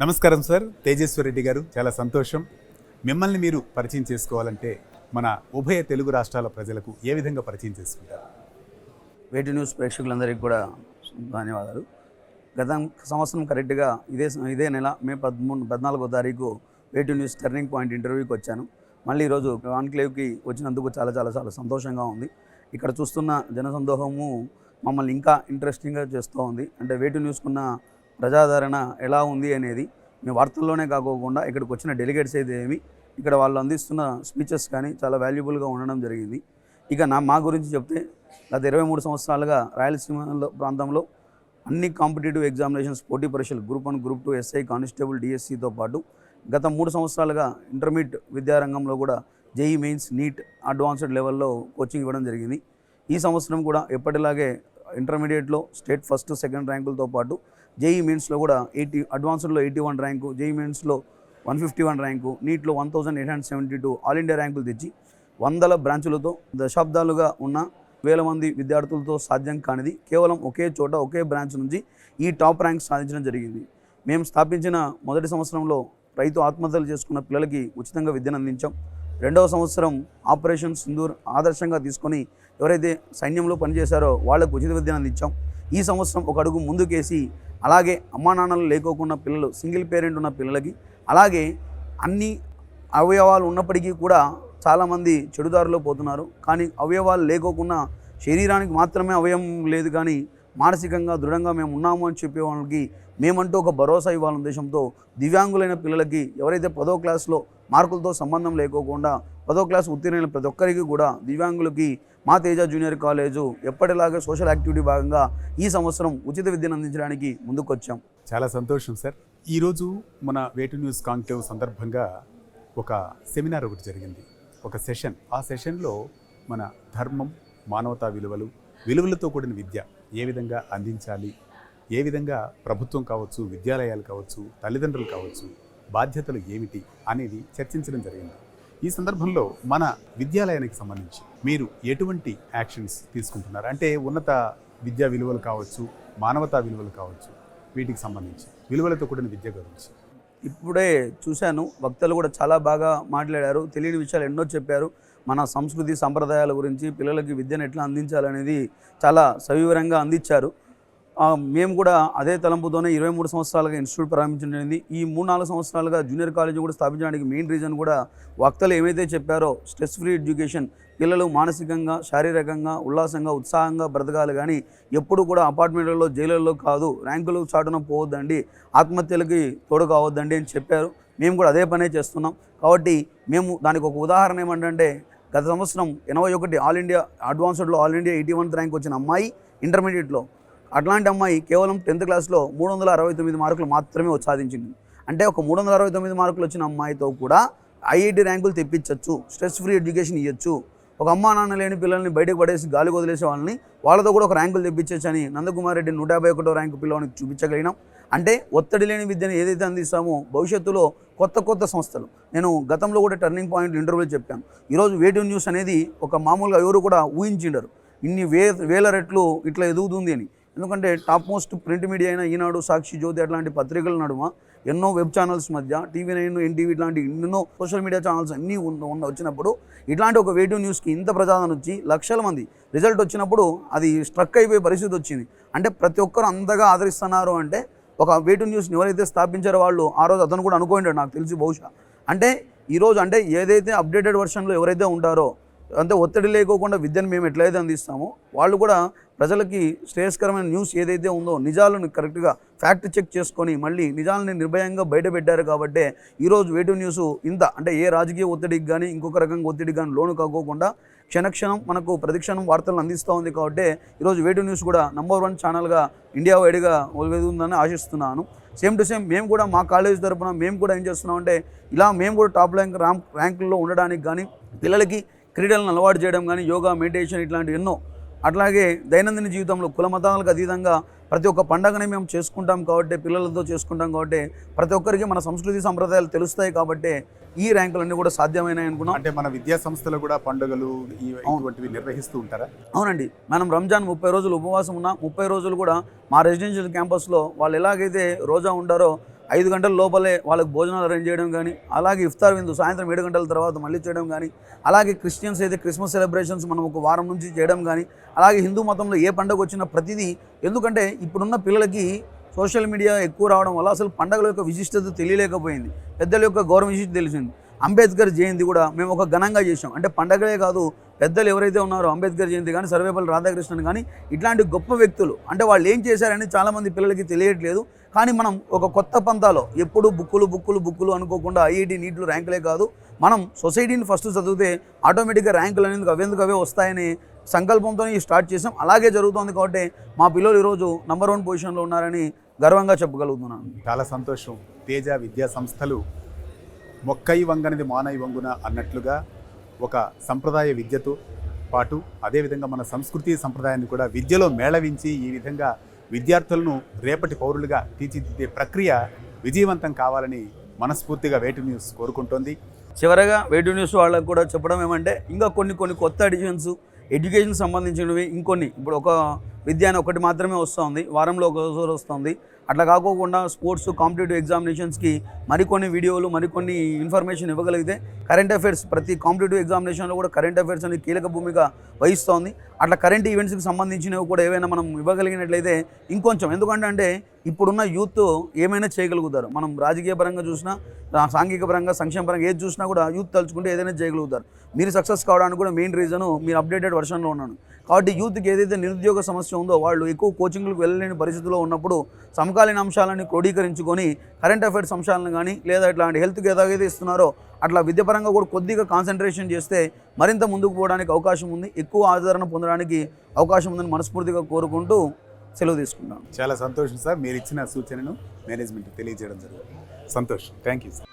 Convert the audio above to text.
నమస్కారం సార్, తేజస్వర్ రెడ్డి గారు. చాలా సంతోషం. మిమ్మల్ని మీరు పరిచయం చేసుకోవాలంటే మన ఉభయ తెలుగు రాష్ట్రాల ప్రజలకు ఏ విధంగా పరిచయం చేసుకుంటారు? వేటి న్యూస్ ప్రేక్షకులందరికీ కూడా ధన్యవాదాలు. గత సంవత్సరం కరెక్ట్గా ఇదే నెల మే 14వ తారీఖు వేటి న్యూస్ టర్నింగ్ పాయింట్ ఇంటర్వ్యూకి వచ్చాను. మళ్ళీ ఈరోజు కాన్క్లేవ్కి వచ్చినందుకు చాలా చాలా చాలా సంతోషంగా ఉంది. ఇక్కడ చూస్తున్న జనసందోహము మమ్మల్ని ఇంకా ఇంట్రెస్టింగ్గా చేస్తూ ఉంది. అంటే వేటి న్యూస్కున్న ప్రజాదరణ ఎలా ఉంది అనేది మేము వార్తల్లోనే కాకోకుండా ఇక్కడికి వచ్చిన డెలిగేట్స్ అయితే ఏమి, ఇక్కడ వాళ్ళు అందిస్తున్న స్పీచెస్ కానీ చాలా వాల్యుబుల్గా ఉండడం జరిగింది. ఇక మా గురించి చెప్తే గత 23 సంవత్సరాలుగా రాయలసీమ ప్రాంతంలో అన్ని కాంపిటేటివ్ ఎగ్జామినేషన్స్ పోటీ పరీక్షలు గ్రూప్ 1, గ్రూప్ 2, ఎస్ఐ, కానిస్టేబుల్, డిఎస్సితో పాటు గత 3 సంవత్సరాలుగా ఇంటర్మీడియట్ విద్యారంగంలో కూడా జేఈ మెయిన్స్, నీట్, అడ్వాన్స్డ్ లెవెల్లో కోచింగ్ ఇవ్వడం జరిగింది. ఈ సంవత్సరం కూడా ఎప్పటిలాగే ఇంటర్మీడియట్లో స్టేట్ ఫస్ట్, సెకండ్ ర్యాంకులతో పాటు జేఈ మెయిన్స్లో కూడా అడ్వాన్స్డ్లో 81 ర్యాంకు, జేఈ మెయిన్స్లో 151 ర్యాంకు, నీట్లో 1872 ఆల్ ఇండియా ర్యాంకులు తెచ్చి 100 బ్రాంచులతో దశాబ్దాలుగా ఉన్న 1000 మంది విద్యార్థులతో సాధ్యం కానిది కేవలం ఒకే చోట ఒకే బ్రాంచ్ నుంచి ఈ టాప్ ర్యాంక్ సాధించడం జరిగింది. మేము స్థాపించిన మొదటి సంవత్సరంలో రైతు ఆత్మహత్యలు చేసుకున్న పిల్లలకి ఉచితంగా విద్యను అందించాం. 2వ సంవత్సరం ఆపరేషన్ సింధూర్ ఆదర్శంగా తీసుకొని ఎవరైతే సైన్యంలో పనిచేశారో వాళ్ళకు ఉచిత విద్యను అందించాం. ఈ సంవత్సరం ఒక అడుగు ముందుకేసి అలాగే అమ్మా నాన్నలు లేకోకుండా పిల్లలు, సింగిల్ పేరెంట్ ఉన్న పిల్లలకి, అలాగే అన్ని అవయవాలు ఉన్నప్పటికీ కూడా చాలామంది చెడుదారిలో పోతున్నారు. కానీ అవయవాలు లేకోకుండా శరీరానికి మాత్రమే అవయవం లేదు, కానీ మానసికంగా దృఢంగా మేము ఉన్నాము అని చెప్పే వాళ్ళకి మేమంటూ ఒక భరోసా ఇవ్వాలనే ఉద్దేశంతో దివ్యాంగులైన పిల్లలకి ఎవరైతే 10వ క్లాస్లో మార్కులతో సంబంధం లేకోకుండా 10వ క్లాస్ ఉత్తీర్ణులైన ప్రతి ఒక్కరికి కూడా దివ్యాంగులకి మా తేజ జూనియర్ కాలేజు ఎప్పటిలాగే సోషల్ యాక్టివిటీ భాగంగా ఈ సంవత్సరం ఉచిత విద్యను అందించడానికి ముందుకొచ్చాం. చాలా సంతోషం సార్. ఈరోజు మన వేటు న్యూస్ కాంక్లేవ్ సందర్భంగా ఒక సెమినార్ ఒకటి జరిగింది, ఒక సెషన్. ఆ సెషన్లో మన ధర్మం, మానవతా విలువలతో కూడిన విద్య ఏ విధంగా అందించాలి, ఏ విధంగా ప్రభుత్వం కావచ్చు, విద్యాలయాలు కావచ్చు, తల్లిదండ్రులు కావచ్చు, బాధ్యతలు ఏమిటి అనేది చర్చించడం జరిగింది. ఈ సందర్భంలో మన విద్యాలయానికి సంబంధించి మీరు ఎటువంటి యాక్షన్స్ తీసుకుంటున్నారు? అంటే ఉన్నత విద్యా విలువలు కావచ్చు, మానవతా విలువలు కావచ్చు, వీటికి సంబంధించి విలువలతో కూడిన విద్య గురించి. ఇప్పుడే చూశాను, వక్తలు కూడా చాలా బాగా మాట్లాడారు, తెలియని విషయాలు ఎన్నో చెప్పారు. మన సంస్కృతి సంప్రదాయాల గురించి, పిల్లలకి విద్యను ఎట్లా అందించాలనేది చాలా సవివరంగా అందించారు. మేము కూడా అదే తలంపుతోనే 23 సంవత్సరాలుగా ఇన్స్టిట్యూట్ ప్రారంభించడం జరిగింది. ఈ 3-4 సంవత్సరాలుగా జూనియర్ కాలేజీ కూడా స్థాపించడానికి మెయిన్ రీజన్ కూడా వక్తలు ఏమైతే చెప్పారో స్ట్రెస్ ఫ్రీ ఎడ్యుకేషన్, పిల్లలు మానసికంగా, శారీరకంగా, ఉల్లాసంగా, ఉత్సాహంగా బ్రతకాలి, కానీ ఎప్పుడు కూడా అపార్ట్మెంట్లలో, జైళ్ళల్లో కాదు, ర్యాంకులు చాటున పోవద్దండి, ఆత్మహత్యలకి తోడు కావద్దండి అని చెప్పారు. మేము కూడా అదే పనే చేస్తున్నాం. కాబట్టి మేము దానికి ఒక ఉదాహరణ ఏమంటే, గత సంవత్సరం 81 ఆల్ ఇండియా అడ్వాన్స్డ్లో ఆల్ ఇండియా 81th ర్యాంక్ వచ్చిన అమ్మాయి ఇంటర్మీడియట్లో, అట్లాంటి అమ్మాయి కేవలం 10th క్లాస్లో 369 మార్కులు మాత్రమే సాధించింది. అంటే ఒక 369 మార్కులు వచ్చిన అమ్మాయితో కూడా ఐఐటి ర్యాంకులు తెప్పించవచ్చు, స్ట్రెస్ ఫ్రీ ఎడ్యుకేషన్ ఇవ్వచ్చు. ఒక అమ్మా నాన్న లేని పిల్లల్ని బయటకు పడేసి గాలి వదిలేసే వాళ్ళని వాళ్ళతో కూడా ఒక ర్యాంకులు తెప్పించవచ్చు అని నందకుమార్ రెడ్డి 151వ ర్యాంకు పిల్లవానికి చూపించగలిగినాం. అంటే ఒత్తిడి లేని విద్యను ఏదైతే అందిస్తామో భవిష్యత్తులో కొత్త సంస్థలు, నేను గతంలో కూడా టర్నింగ్ పాయింట్ ఇంటర్వ్యూలో చెప్పాను, ఈరోజు వేటు న్యూస్ అనేది ఒక మామూలుగా ఎవరు కూడా ఊహించిండరు ఇన్ని వేల రెట్లు ఇట్లా ఎదుగుతుంది అని. ఎందుకంటే టాప్ మోస్ట్ ప్రింట్ మీడియా అయిన ఈనాడు, సాక్షి, జ్యోతి అట్లాంటి పత్రికల నడుమ ఎన్నో వెబ్ ఛానల్స్ మధ్య TV9, NTV ఇట్లాంటి ఎన్నో సోషల్ మీడియా ఛానల్స్ అన్నీ వచ్చినప్పుడు ఇట్లాంటి ఒక వేటు న్యూస్కి ఇంత ప్రజాదరణ వచ్చి లక్షల మంది రిజల్ట్ వచ్చినప్పుడు అది స్ట్రక్ అయిపోయే పరిస్థితి వచ్చింది. అంటే ప్రతి ఒక్కరు అంతగా ఆదరిస్తున్నారు అంటే ఒక వేటు న్యూస్ని ఎవరైతే స్థాపించారో వాళ్ళు ఆ రోజు అతను కూడా అనుకోండి, నాకు తెలిసి బహుశా. అంటే ఈరోజు అంటే ఏదైతే అప్డేటెడ్ వర్షన్లో ఎవరైతే ఉంటారో, అంటే ఒత్తిడి లేకోకుండా విద్యను మేము ఎట్లయితే అందిస్తామో వాళ్ళు కూడా ప్రజలకి శ్రేయస్కరమైన న్యూస్ ఏదైతే ఉందో నిజాలను కరెక్ట్గా ఫ్యాక్ట్ చెక్ చేసుకొని మళ్ళీ నిజాలని నిర్భయంగా బయట పెట్టారు. కాబట్టి ఈరోజు వేటు న్యూస్ ఇంత అంటే ఏ రాజకీయ ఒత్తిడికి కానీ ఇంకొక రకంగా ఒత్తిడికి కానీ లోను కాకోకుండా క్షణక్షణం మనకు ప్రతిక్షణం వార్తలను అందిస్తూ ఉంది. కాబట్టి ఈరోజు వేటు న్యూస్ కూడా నంబర్ 1 ఛానల్గా ఇండియా వైడ్గా వెలుగుతుందని ఆశిస్తున్నాను. సేమ్ టు సేమ్ మేము కూడా మా కాలేజ్ తరఫున మేము కూడా ఏం చేస్తున్నామంటే, ఇలా మేము కూడా టాప్ ర్యాంకుల్లో ఉండడానికి కానీ, పిల్లలకి క్రీడలను అలవాటు చేయడం కానీ, యోగా, మెడిటేషన్ ఇట్లాంటి ఎన్నో, అట్లాగే దైనందిన జీవితంలో కుల మతాలకు అతీతంగా ప్రతి ఒక్క పండగని మేము చేసుకుంటాం కాబట్టి, పిల్లలతో చేసుకుంటాం కాబట్టి ప్రతి ఒక్కరికి మన సంస్కృతి సంప్రదాయాలు తెలుస్తాయి. కాబట్టి ఈ ర్యాంకులన్నీ కూడా సాధ్యమైనాయి అనుకున్నాం. అంటే మన విద్యా సంస్థలు కూడా పండుగలు ఇటువంటివి నిర్వహిస్తూ ఉంటారా? అవునండి, మనం రంజాన్ 30 రోజులు ఉపవాసం ఉన్నా 30 రోజులు కూడా మా రెసిడెన్షియల్ క్యాంపస్లో వాళ్ళు ఎలాగైతే రోజా ఉంటారో 5 గంటల లోపలే వాళ్ళకి భోజనాలు అరేంజ్ చేయడం కానీ, అలాగే ఇఫ్తార్ విందు సాయంత్రం 7 గంటల తర్వాత మళ్ళీ చేయడం కానీ, అలాగే క్రిస్టియన్స్ అయితే క్రిస్మస్ సెలబ్రేషన్స్ మనం ఒక వారం నుంచి చేయడం కానీ, అలాగే హిందూ మతంలో ఏ పండుగ వచ్చినా ప్రతిదీ, ఎందుకంటే ఇప్పుడున్న పిల్లలకి సోషల్ మీడియా ఎక్కువ రావడం వల్ల అసలు పండుగల యొక్క విశిష్టత తెలియలేకపోయింది, పెద్దల యొక్క గౌరవ విశిష్టత తెలిసింది. అంబేద్కర్ జయంతి కూడా మేము ఒక ఘనంగా చేసాం. అంటే పండగలే కాదు, పెద్దలు ఎవరైతే ఉన్నారో అంబేద్కర్ జయంతి కానీ, సర్వేపల్లి రాధాకృష్ణన్ కానీ, ఇట్లాంటి గొప్ప వ్యక్తులు అంటే వాళ్ళు ఏం చేశారని చాలామంది పిల్లలకి తెలియట్లేదు. కానీ మనం ఒక కొత్త పంతాలో ఎప్పుడు బుక్కులు అనుకోకుండా ఐఐటి నీట్లు ర్యాంకులే కాదు, మనం సొసైటీని ఫస్ట్ చదివితే ఆటోమేటిక్గా ర్యాంకులు అనేది అవే వస్తాయని సంకల్పంతో స్టార్ట్ చేసాం. అలాగే జరుగుతుంది కాబట్టి మా పిల్లలు ఈరోజు నంబర్ 1 పొజిషన్లో ఉన్నారని గర్వంగా చెప్పగలుగుతున్నాను. చాలా సంతోషం. తేజ విద్యా సంస్థలు మొక్కై వంగనిది మానై వంగున అన్నట్లుగా ఒక సంప్రదాయ విద్యతో పాటు అదేవిధంగా మన సంస్కృతి సంప్రదాయాన్ని కూడా విద్యలో మేళవించి ఈ విధంగా విద్యార్థులను రేపటి పౌరులుగా తీర్చిదిద్దే ప్రక్రియ విజయవంతం కావాలని మనస్ఫూర్తిగా వేటు న్యూస్ కోరుకుంటోంది. చివరగా వేటు న్యూస్ వాళ్ళకు కూడా చెప్పడం ఏమంటే, ఇంకా కొన్ని కొత్త ఎడిషన్స్ ఎడ్యుకేషన్ సంబంధించినవి ఇంకొన్ని, ఇప్పుడు ఒక విద్య అని ఒకటి మాత్రమే వస్తుంది, వారంలో ఒకసారి వస్తుంది. అట్లా కాకోకుండా స్పోర్ట్స్ కాంపిటేటివ్ ఎగ్జామినేషన్స్కి మరికొన్ని వీడియోలు మరికొన్ని ఇన్ఫర్మేషన్ ఇవ్వగలిగితే, కరెంట్ అఫైర్స్ ప్రతి కాంపిటేటివ్ ఎగ్జామినేషన్లో కూడా కరెంట్ అఫైర్స్ అనేది కీలక భూమిక వహిస్తోంది. అట్లా కరెంట్ ఈవెంట్స్కి సంబంధించినవి కూడా ఏవైనా మనం ఇవ్వగలిగినట్లయితే ఇంకొంచెం, ఎందుకంటే ఇప్పుడున్న యూత్ ఏమైనా చేయగలుగుతారు. మనం రాజకీయ పరంగా చూసినా, సాంఘిక పరంగా, సంక్షేమ పరంగా ఏది చూసినా కూడా యూత్ తలుచుకుంటే ఏదైనా చేయగలుగుతారు. మీరు సక్సెస్ కావడానికి కూడా మెయిన్ రీజను మీరు అప్డేటెడ్ వర్షన్లో ఉన్నాను. కాబట్టి యూత్కి ఏదైతే నిరుద్యోగ సమస్య ఉందో, వాళ్ళు ఎక్కువ కోచింగ్లకు వెళ్ళలేని పరిస్థితిలో ఉన్నప్పుడు సమకాలీన అంశాలను క్రోడీకరించుకొని కరెంట్ అఫైర్స్ అంశాలను కానీ, లేదా ఇట్లాంటి హెల్త్కి ఏదైతే ఇస్తున్నారో అట్లా విద్యపరంగా కూడా కొద్దిగా కాన్సన్ట్రేషన్ చేస్తే మరింత ముందుకు పోవడానికి అవకాశం ఉంది, ఎక్కువ ఆదరణ పొందడానికి అవకాశం ఉందని మనస్ఫూర్తిగా కోరుకుంటూ సెలవు తీసుకుంటాను. చాలా సంతోషం సార్, మీరు ఇచ్చిన సూచనను మేనేజ్మెంట్ తెలియజేయడం జరిగింది. సంతోషం. Thank you sir.